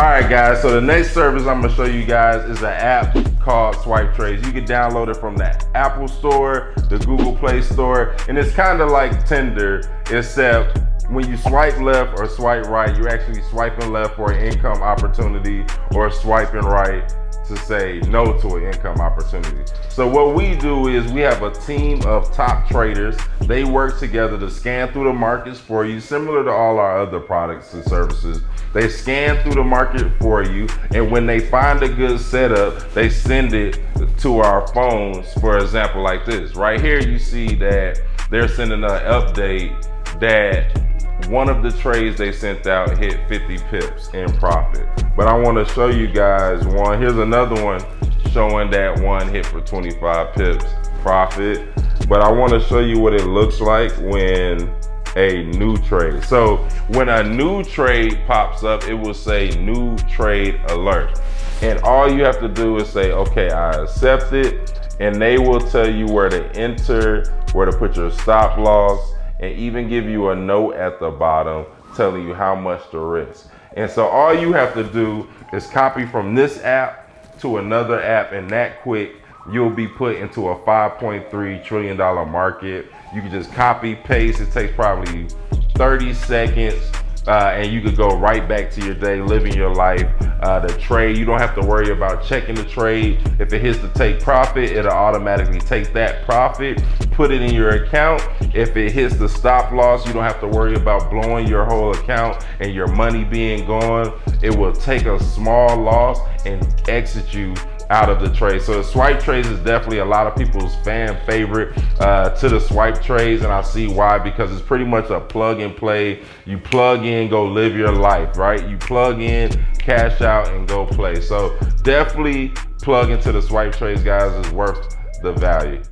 All right, guys, so the next service I'm gonna show you guys is an app called Swipe Trades. You can download it from the Apple Store, the Google Play Store, and it's kind of like Tinder, except when you swipe left or swipe right, you're actually swiping left for an income opportunity or swiping right to say no to an income opportunity. So what we do is we have a team of top traders. They work together to scan through the markets for you, similar to all our other products and services. They scan through the market for you, and when they find a good setup, they send it to our phones. For example, like this. Right here you see that they're sending an update that one of the trades they sent out hit 50 pips in profit. But I want to show you guys one. Here's another one showing that one hit for 25 pips profit. But I want to show you what it looks like when a new trade. So when a new trade pops up, it will say new trade alert. And all you have to do is say, okay, I accept it. And they will tell you where to enter, where to put your stop loss, and even give you a note at the bottom telling you how much to risk. And so all you have to do is copy from this app to another app, and that quick, you'll be put into a $5.3 trillion market. You can just copy, paste. It takes probably 30 seconds. And you could go right back to your day, living your life. The trade, you don't have to worry about checking the trade. If it hits to take profit, it'll automatically take that profit, put it in your account. If it hits the stop loss, you don't have to worry about blowing your whole account and your money being gone. It will take a small loss and exit you out of the trade. So the Swipe Trades is definitely a lot of people's fan favorite to the Swipe Trades, and I see why, because it's pretty much a plug and play. You plug in, go live your life, right? You plug in, cash out, and go play. So definitely plug into the Swipe Trades, guys. It's worth the value.